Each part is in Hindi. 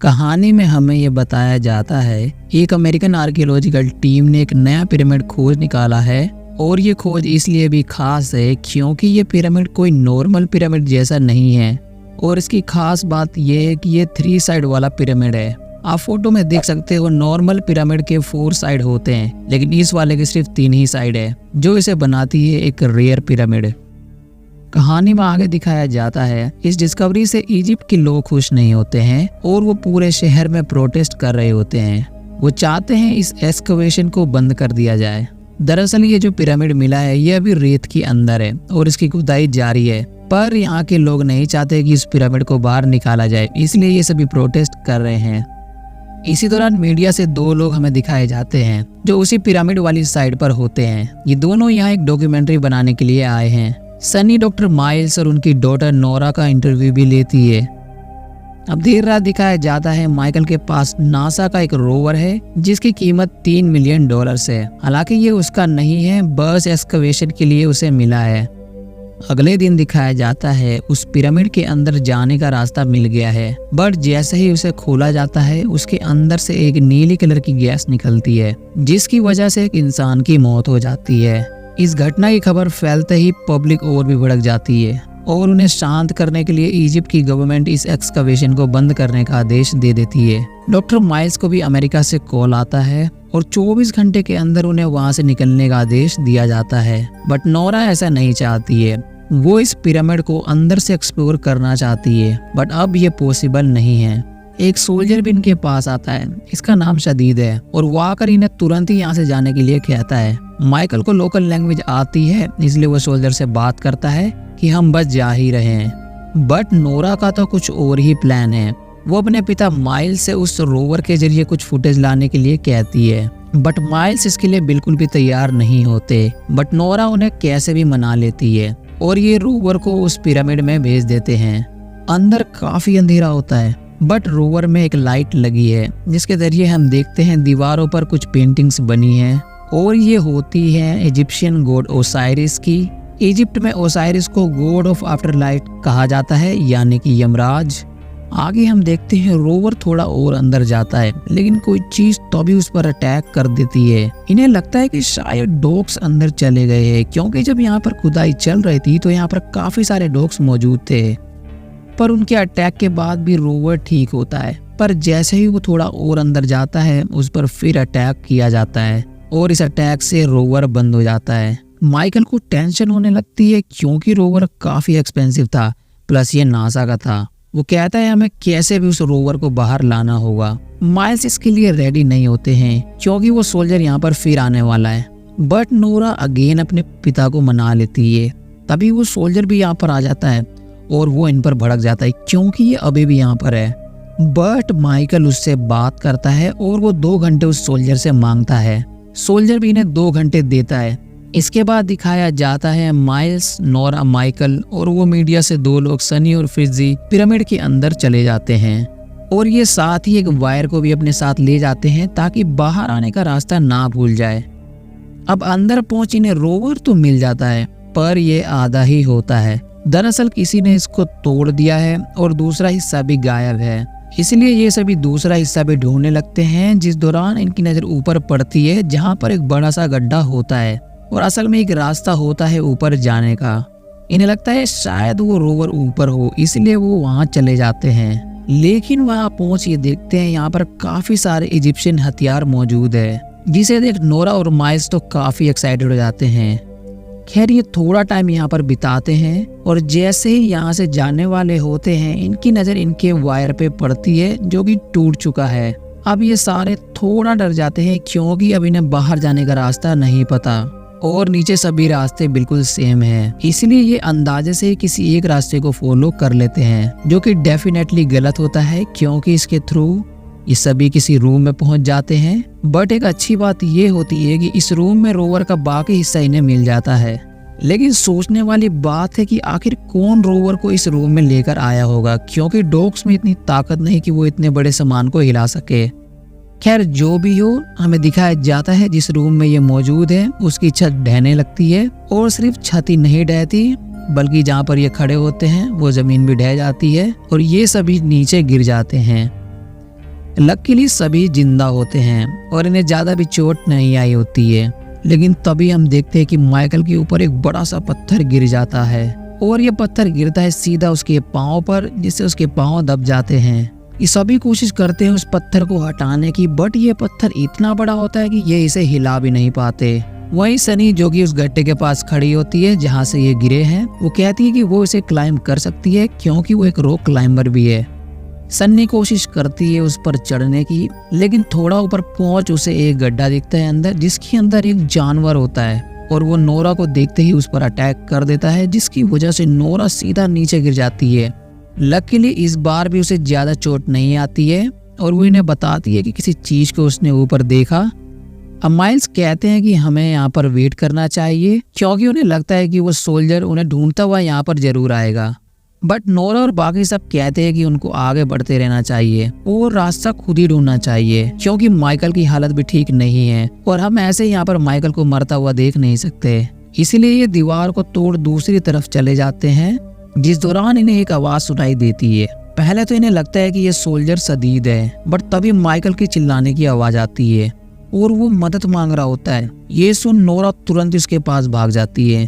कहानी में हमें ये बताया जाता है एक अमेरिकन आर्कियोलॉजिकल टीम ने एक नया पिरामिड खोज निकाला है और ये खोज इसलिए भी खास है क्योंकि ये पिरामिड कोई नॉर्मल पिरामिड जैसा नहीं है। और इसकी खास बात ये है कि ये 3 साइड वाला पिरामिड है। आप फोटो में देख सकते हो नॉर्मल पिरामिड के 4 साइड होते हैं, लेकिन इस वाले के सिर्फ 3 ही साइड है, जो इसे बनाती है एक रेयर पिरामिड। कहानी में आगे दिखाया जाता है इस डिस्कवरी से इजिप्ट के लोग खुश नहीं होते हैं और वो पूरे शहर में प्रोटेस्ट कर रहे होते हैं। वो चाहते हैं इस एक्सकवेशन को बंद कर दिया जाए। दरअसल ये जो पिरामिड मिला है ये अभी रेत के अंदर है और इसकी खुदाई जारी है, पर यहाँ के लोग नहीं चाहते कि इस पिरामिड को बाहर निकाला जाए, इसलिए ये सभी प्रोटेस्ट कर रहे हैं। इसी दौरान मीडिया से 2 लोग हमें दिखाए जाते हैं जो उसी पिरामिड वाली साइड पर होते हैं। ये दोनों यहाँ एक डॉक्यूमेंट्री बनाने के लिए आए हैं। सनी डॉक्टर माइल्स और उनकी डॉटर नोरा का इंटरव्यू भी लेती है। अब देर रात दिखाया जाता है माइकल के पास नासा का एक रोवर है जिसकी कीमत $3 मिलियन है। हालांकि ये उसका नहीं है, बस एक्सकवेशन के लिए उसे मिला है। अगले दिन दिखाया जाता है उस पिरामिड के अंदर जाने का रास्ता मिल गया है, बट जैसे ही उसे खोला जाता है उसके अंदर से एक नीली कलर की गैस निकलती है जिसकी वजह से एक इंसान की मौत हो जाती है। इस घटना की खबर फैलते ही पब्लिक और भी भड़क जाती है और उन्हें शांत करने के लिए इजिप्ट की गवर्नमेंट इस एक्सकवेशन को बंद करने का आदेश दे देती है। डॉक्टर माइल्स को भी अमेरिका से कॉल आता है और 24 घंटे के अंदर उन्हें वहां से निकलने का आदेश दिया जाता है, बट नोरा ऐसा नहीं चाहती है। वो इस पिरामिड को अंदर से एक्सप्लोर करना चाहती है, बट अब ये पॉसिबल नहीं है। एक सोल्जर भी इनके पास आता है, इसका नाम शदीद है, और वो आकर इन्हें तुरंत ही यहाँ से जाने के लिए कहता है। माइकल को लोकल लैंग्वेज आती है, इसलिए वो सोल्जर से बात करता है कि हम बस जा ही रहे हैं। बट नोरा का तो कुछ और ही प्लान है। वो अपने पिता माइल्स से उस रोवर के जरिए कुछ फुटेज लाने के लिए कहती है, बट माइल्स इसके लिए बिल्कुल भी तैयार नहीं होते। बट नोरा उन्हें कैसे भी मना लेती है और ये रोवर को उस पिरामिड में भेज देते हैं। अंदर काफी अंधेरा होता है, बट रोवर में एक लाइट लगी है जिसके जरिए हम देखते हैं दीवारों पर कुछ पेंटिंग्स बनी हैं और ये होती है इजिप्शियन गॉड ओसाइरिस की। इजिप्ट में ओसाइरिस को गॉड ऑफ आफ्टर लाइट कहा जाता है, यानी कि यमराज। आगे हम देखते हैं रोवर थोड़ा और अंदर जाता है, लेकिन कोई चीज तो भी उस पर अटैक कर देती है। इन्हें लगता है कि शायद डॉग्स अंदर चले गए हैं, क्योंकि जब यहाँ पर खुदाई चल रही थी तो यहाँ पर काफी सारे डॉग्स मौजूद थे। पर उनके अटैक के बाद भी रोवर ठीक होता है, पर जैसे ही वो थोड़ा और अंदर जाता है उस पर फिर अटैक किया जाता है और इस अटैक से रोवर बंद हो जाता है। माइकल को टेंशन होने लगती है क्योंकि रोवर काफी एक्सपेंसिव था, प्लस ये नासा का था। वो कहता है हमें कैसे भी उस रोवर को बाहर लाना होगा। माइल्स इसके लिए रेडी नहीं होते हैं क्योंकि वो सोल्जर यहाँ पर फिर आने वाला है, बट नोरा अगेन अपने पिता को मना लेती है। तभी वो सोल्जर भी यहाँ पर आ जाता है और वो इन पर भड़क जाता है क्योंकि ये अभी भी यहाँ पर है। बट माइकल उससे बात करता है और वो 2 घंटे उस सोल्जर से मांगता है। सोल्जर भी इन्हें 2 घंटे देता है। इसके बाद दिखाया जाता है माइल्स, नोरा, माइकल और वो मीडिया से 2 लोग सनी और फिजी पिरामिड के अंदर चले जाते हैं और ये साथ ही एक वायर को भी अपने साथ ले जाते हैं ताकि बाहर आने का रास्ता ना भूल जाए। अब अंदर पहुंच इन्हें रोवर तो मिल जाता है, पर ये आधा ही होता है। दरअसल किसी ने इसको तोड़ दिया है और दूसरा हिस्सा भी गायब है, इसलिए ये सभी दूसरा हिस्सा भी ढूंढने लगते हैं। जिस दौरान इनकी नजर ऊपर पड़ती है जहाँ पर एक बड़ा सा गड्ढा होता है और असल में एक रास्ता होता है ऊपर जाने का। इन्हें लगता है शायद वो रोवर ऊपर हो, इसलिए वो वहाँ चले जाते हैं। लेकिन वहाँ पहुँच ये देखते हैं यहाँ पर काफी सारे इजिप्शियन हथियार मौजूद है, जिसे देख नोरा और माइल्स तो काफी एक्साइटेड हो जाते हैं। खैर ये थोड़ा टाइम यहाँ पर बिताते हैं और जैसे ही यहाँ से जाने वाले होते हैं इनकी नजर इनके वायर पे पड़ती है जो कि टूट चुका है। अब ये सारे थोड़ा डर जाते हैं क्योंकि अब इन्हें बाहर जाने का रास्ता नहीं पता और नीचे सभी रास्ते बिल्कुल सेम हैं, इसलिए ये अंदाजे से किसी एक रास्ते को फॉलो कर लेते हैं, जो कि डेफिनेटली गलत होता है क्योंकि इसके थ्रू ये सभी किसी रूम में पहुंच जाते हैं। बट एक अच्छी बात ये होती है कि इस रूम में रोवर का बाकी हिस्सा इन्हें मिल जाता है। लेकिन सोचने वाली बात है कि आखिर कौन रोवर को इस रूम में लेकर आया होगा, क्योंकि डॉग्स में इतनी ताकत नहीं कि वो इतने बड़े सामान को हिला सके। खैर जो भी हो, हमें दिखाया जाता है जिस रूम में ये मौजूद है उसकी छत ढहने लगती है और सिर्फ छत ही नहीं ढहती बल्कि जहाँ पर ये खड़े होते हैं वो जमीन भी ढह जाती है और ये सभी नीचे गिर जाते हैं। लकीली सभी जिंदा होते हैं और इन्हें ज्यादा भी चोट नहीं आई होती है। लेकिन तभी हम देखते हैं कि माइकल के ऊपर एक बड़ा सा पत्थर गिर जाता है और ये पत्थर गिरता है सीधा उसके पाँव पर, जिससे उसके पाँव दब जाते हैं। ये सभी कोशिश करते हैं उस पत्थर को हटाने की, बट ये पत्थर इतना बड़ा होता है कि ये इसे हिला भी नहीं पाते। वहीं सनी, जो कि उस गड्ढे के पास खड़ी होती है जहाँ से ये गिरे हैं, वो कहती है कि वो इसे क्लाइंब कर सकती है क्योंकि वो एक रॉक क्लाइंबर भी है। सन्नी कोशिश करती है उस पर चढ़ने की, लेकिन थोड़ा ऊपर पहुंच उसे एक गड्ढा दिखता है अंदर, जिसके अंदर एक जानवर होता है और वो नोरा को देखते ही उस पर अटैक कर देता है, जिसकी वजह से नोरा सीधा नीचे गिर जाती है। लकीली इस बार भी उसे ज्यादा चोट नहीं आती है और वो इन्हें बताती है कि किसी चीज को उसने ऊपर देखा। अब माइल्स कहते हैं कि हमें यहाँ पर वेट करना चाहिए क्योंकि उन्हें लगता है कि वो सोल्जर उन्हें ढूंढता हुआ यहाँ पर जरूर आएगा। बट नोरा और बाकी सब कहते हैं कि उनको आगे बढ़ते रहना चाहिए और रास्ता खुद ही ढूंढना चाहिए क्योंकि माइकल की हालत भी ठीक नहीं है और हम ऐसे यहाँ पर माइकल को मरता हुआ देख नहीं सकते। इसीलिए ये दीवार को तोड़ दूसरी तरफ चले जाते हैं, जिस दौरान इन्हें एक आवाज सुनाई देती है। पहले तो इन्हें लगता है कि ये सोल्जर सदीद है, बट तभी माइकल की चिल्लाने की आवाज आती है और वो मदद मांग रहा होता है। ये सुन नोरा तुरंत उसके पास भाग जाती है।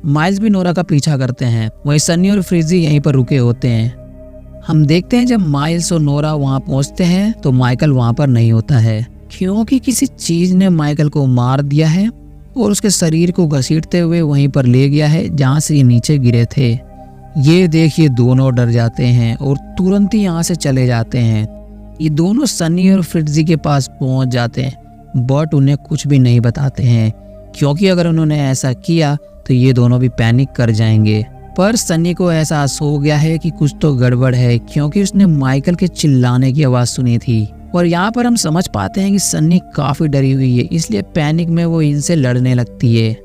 माइल्स भी नोरा का पीछा करते हैं। वहीं सन्नी और फ्रिजी यहीं पर रुके होते हैं। हम देखते हैं जब माइल्स और नोरा वहां पहुंचते हैं तो माइकल वहां पर नहीं होता है क्योंकि किसी चीज ने माइकल को मार दिया है और उसके शरीर को घसीटते हुए वहीं पर ले गया है जहां से ये नीचे गिरे थे। ये देखिए दोनों डर जाते हैं और तुरंत ही यहाँ से चले जाते हैं। ये दोनों सन्नी और फ्रिजी के पास पहुंच जाते हैं, बट उन्हें कुछ भी नहीं बताते हैं क्योंकि अगर उन्होंने ऐसा किया तो ये दोनों भी पैनिक कर जाएंगे। पर सन्नी को एहसास हो गया है कि कुछ तो गड़बड़ है क्योंकि उसने माइकल के चिल्लाने की आवाज सुनी थी और यहाँ पर हम समझ पाते हैं कि सन्नी काफी डरी हुई है, इसलिए पैनिक में वो इनसे लड़ने लगती है।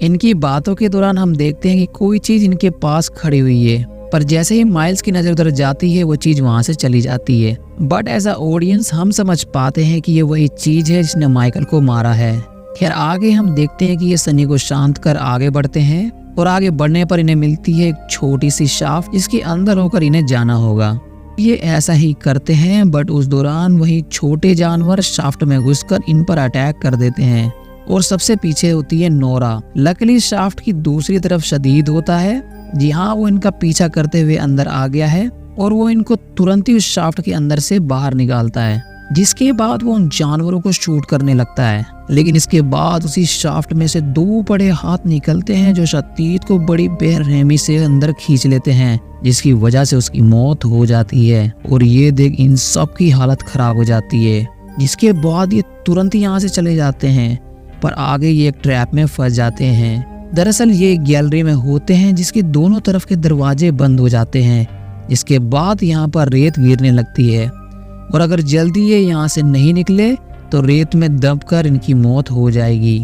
इनकी बातों के दौरान हम देखते हैं कि कोई चीज इनके पास खड़ी हुई है, पर जैसे ही माइल्स की नजर उधर जाती है वो चीज वहां से चली जाती है। बट एज अ ऑडियंस हम समझ पाते हैं कि ये वही चीज है जिसने माइकल को मारा है। खैर आगे हम देखते हैं कि ये सनी को शांत कर आगे बढ़ते हैं और आगे बढ़ने पर इन्हें मिलती है एक छोटी सी शाफ्ट जिसके अंदर होकर इन्हें जाना होगा। ये ऐसा ही करते हैं, बट उस दौरान वही छोटे जानवर शाफ्ट में घुसकर इन पर अटैक कर देते हैं और सबसे पीछे होती है नोरा। लकीली शाफ्ट की दूसरी तरफ शदीद होता है। जी हाँ, वो इनका पीछा करते हुए अंदर आ गया है और वो इनको तुरंत ही उस शाफ्ट के अंदर से बाहर निकालता है, जिसके बाद वो उन जानवरों को शूट करने लगता है। लेकिन इसके बाद उसी शाफ्ट में से दो बड़े हाथ निकलते हैं जो शदीद को बड़ी बेरहमी से अंदर खींच लेते हैं, जिसकी वजह से उसकी मौत हो जाती है। और ये देख इन सब की हालत खराब हो जाती है, जिसके बाद ये तुरंत ही यहाँ से चले जाते हैं। पर आगे ये एक ट्रैप में फंस जाते हैं। दरअसल ये एक गैलरी में होते हैं जिसके दोनों तरफ के दरवाजे बंद हो जाते हैं, जिसके बाद यहाँ पर रेत गिरने लगती है और अगर जल्दी ये यहाँ से नहीं निकले तो रेत में दबकर इनकी मौत हो जाएगी।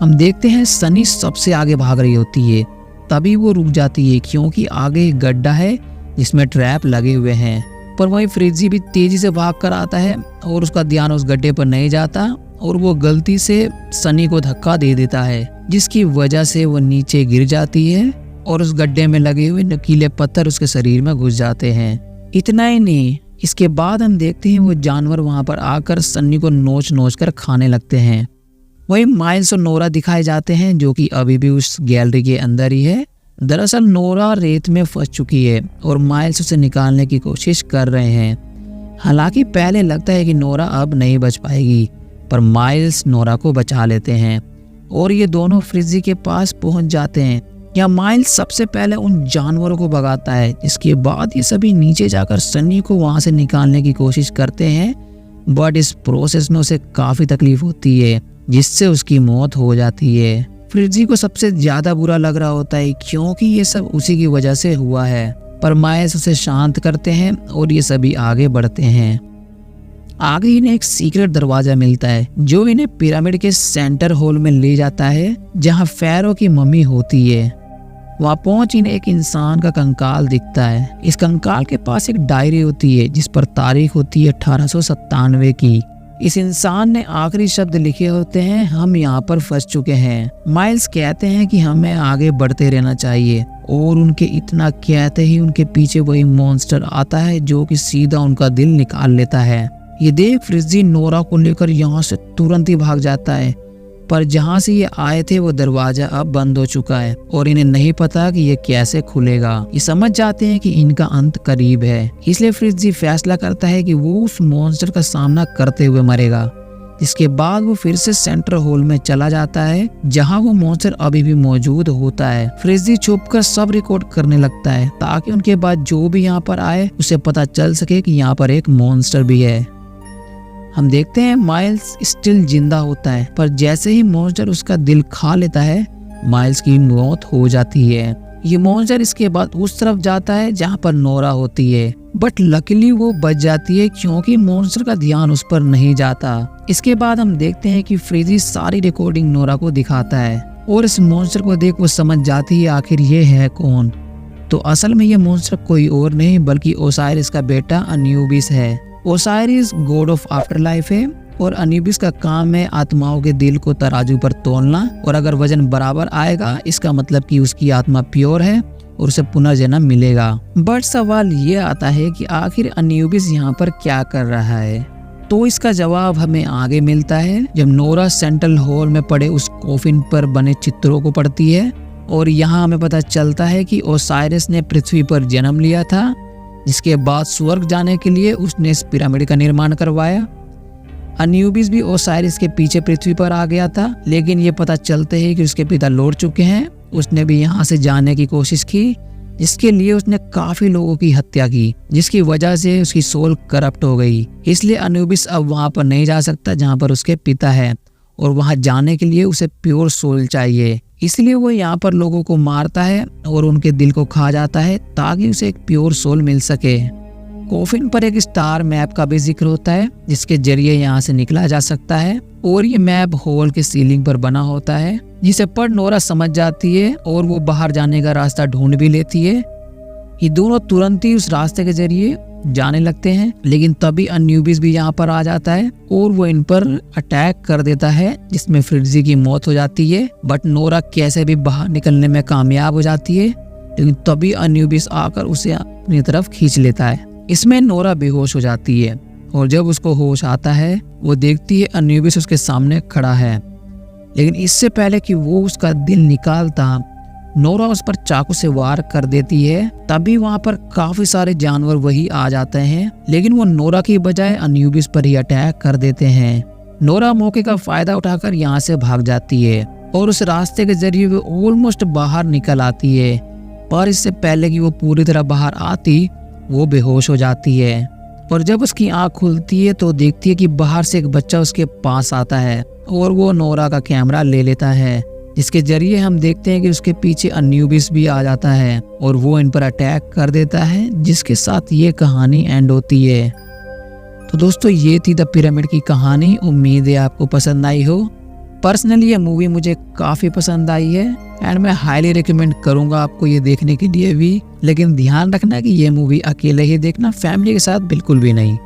हम देखते हैं सनी सबसे आगे भाग रही होती है, तभी वो रुक जाती है क्योंकि आगे एक गड्ढा है जिसमें ट्रैप लगे हुए हैं। पर वही फ्रिजी भी तेजी से भाग कर आता है और उसका ध्यान उस गड्ढे पर नहीं जाता और वो गलती से सनी को धक्का दे देता है, जिसकी वजह से वो नीचे गिर जाती है और उस गड्ढे में लगे हुए नुकीले पत्थर उसके शरीर में घुस जाते हैं। इतना ही नहीं, इसके बाद हम देखते हैं वो जानवर वहां पर आकर सन्नी को नोच नोच कर खाने लगते हैं। वही माइल्स और नोरा दिखाए जाते हैं जो कि अभी भी उस गैलरी के अंदर ही है। दरअसल नोरा रेत में फंस चुकी है और माइल्स उसे निकालने की कोशिश कर रहे हैं। हालांकि पहले लगता है कि नोरा अब नहीं बच पाएगी, पर माइल्स नोरा को बचा लेते हैं और ये दोनों फ्रिजी के पास पहुंच जाते हैं। यहाँ माइल्स सबसे पहले उन जानवरों को भगाता है, इसके बाद ये सभी नीचे जाकर सन्नी को वहां से निकालने की कोशिश करते हैं, बट इस प्रोसेस में उसे काफी तकलीफ होती है, जिससे उसकी मौत हो जाती है। फ्रिजी को सबसे ज्यादा बुरा लग रहा होता है क्योंकि ये सब उसी की वजह से हुआ है, पर माइल्स उसे शांत करते हैं और ये सभी आगे बढ़ते हैं। आगे इन्हें एक सीक्रेट दरवाजा मिलता है जो इन्हें पिरामिड के सेंटर हॉल में ले जाता है जहाँ फैरो की मम्मी होती है। वहाँ पहुंच इन्हें एक इंसान का कंकाल दिखता है। इस कंकाल के पास एक डायरी होती है जिस पर तारीख होती है 1897 की। इस इंसान ने आखिरी शब्द लिखे होते हैं, हम यहाँ पर फंस चुके हैं। माइल्स कहते हैं कि हमें आगे बढ़ते रहना चाहिए और उनके इतना कहते ही उनके पीछे वही मॉन्स्टर आता है जो कि सीधा उनका दिल निकाल लेता है। ये देख फ्रिजी नोरा को लेकर यहाँ से तुरंत ही भाग जाता है, पर जहाँ से ये आए थे वो दरवाजा अब बंद हो चुका है और इन्हें नहीं पता कि ये कैसे खुलेगा। ये समझ जाते हैं कि इनका अंत करीब है, इसलिए फ्रिजी फैसला करता है कि वो उस मॉन्स्टर का सामना करते हुए मरेगा। इसके बाद वो फिर से सेंट्रल हॉल में चला जाता है जहाँ वो मॉन्स्टर अभी भी मौजूद होता है। फ्रिजी छुपकर सब रिकॉर्ड करने लगता है ताकि उनके बाद जो भी यहाँ पर आए उसे पता चल सके कि यहाँ पर एक मॉन्स्टर भी है। हम देखते हैं माइल्स स्टिल जिंदा होता है, पर जैसे ही मॉन्स्टर उसका दिल खा लेता है माइल्स की मौत हो जाती है। ये मॉन्स्टर इसके बाद उस तरफ जाता है जहाँ पर नोरा होती है, बट लकीली वो बच जाती है क्योंकि मॉन्स्टर का ध्यान उस पर नहीं जाता। इसके बाद हम देखते हैं कि फ्रिजी सारी रिकॉर्डिंग नोरा को दिखाता है और इस मॉन्स्टर को देख वो समझ जाती है आखिर ये है कौन। तो असल में ये मॉन्स्टर कोई और नहीं बल्कि ओसाइरिस का बेटा अन्यूबिस है। Osiris God of after life है और अन्यूबिस का काम है आत्माओं के दिल को तराजू पर तोलना, और अगर वजन बराबर आएगा इसका मतलब कि उसकी आत्मा प्योर है और उसे पुनर्जन्म मिलेगा। बट सवाल ये आता है कि आखिर अन्यूबिस यहाँ पर क्या कर रहा है, तो इसका जवाब हमें आगे मिलता है जब नोरा सेंट्रल हॉल में पड़े उस कॉफिन पर बने चित्रों को पढ़ती है और यहाँ हमें पता चलता है कि ओसाइरिस ने पृथ्वी पर जन्म लिया था, जिसके बाद स्वर्ग जाने के लिए उसने इस पिरामिड का निर्माण करवाया। अन्यूबिस भी ओसाइरिस के पीछे पृथ्वी पर आ गया था, लेकिन ये पता चलते ही कि उसके पिता लौट चुके हैं। उसने भी यहाँ से जाने की कोशिश की, जिसके लिए उसने काफी लोगों की हत्या की, जिसकी वजह से उसकी सोल करप्ट हो गई। इसलिए अन्यूबिस अब वहाँ पर नहीं जा सकता जहाँ पर उसके पिता है, और वहाँ जाने के लिए उसे प्योर सोल चाहिए। इसलिए वो यहाँ पर लोगों को मारता है और उनके दिल को खा जाता है ताकि उसे एक प्योर सोल मिल सके। कॉफिन पर एक स्टार मैप का भी जिक्र होता है जिसके जरिए यहाँ से निकला जा सकता है, और ये मैप हॉल के सीलिंग पर बना होता है जिसे पढ़ नोरा समझ जाती है और वो बाहर जाने का रास्ता ढूंढ भी लेती है। ये दोनों तुरंत ही उस रास्ते के जरिए जाने लगते हैं, लेकिन तभी अन्यूबिस भी यहाँ पर आ जाता है और वो इन पर अटैक कर देता है जिसमें फ्रिजी की मौत हो जाती है। बट नोरा कैसे भी बाहर निकलने में कामयाब हो जाती है, लेकिन तभी अन्यूबिस आकर उसे अपनी तरफ खींच लेता है। इसमें नोरा बेहोश हो जाती है और जब उसको होश आता है वो देखती है अन्यूबिस उसके सामने खड़ा है, लेकिन इससे पहले कि वो उसका दिल निकालता नोरा उस पर चाकू से वार कर देती है। तभी वहाँ पर काफी सारे जानवर वही आ जाते हैं, लेकिन वो नोरा की बजाय अन्यूबिस पर ही अटैक कर देते हैं। नोरा मौके का फायदा उठाकर यहाँ से भाग जाती है और उस रास्ते के जरिए वो ऑलमोस्ट बाहर निकल आती है, पर इससे पहले कि वो पूरी तरह बाहर आती वो बेहोश हो जाती है। और जब उसकी आंख खुलती है तो देखती है कि बाहर से एक बच्चा उसके पास आता है और वो नोरा का कैमरा ले लेता है, जिसके जरिए हम देखते हैं कि उसके पीछे अन्यूबिस भी आ जाता है और वो इन पर अटैक कर देता है, जिसके साथ ये कहानी एंड होती है। तो दोस्तों ये थी द पिरामिड की कहानी। उम्मीद है आपको पसंद आई हो। पर्सनली ये मूवी मुझे काफ़ी पसंद आई है एंड मैं हाईली रिकमेंड करूँगा आपको ये देखने के लिए भी, लेकिन ध्यान रखना कि ये मूवी अकेले ही देखना, फैमिली के साथ बिल्कुल भी नहीं।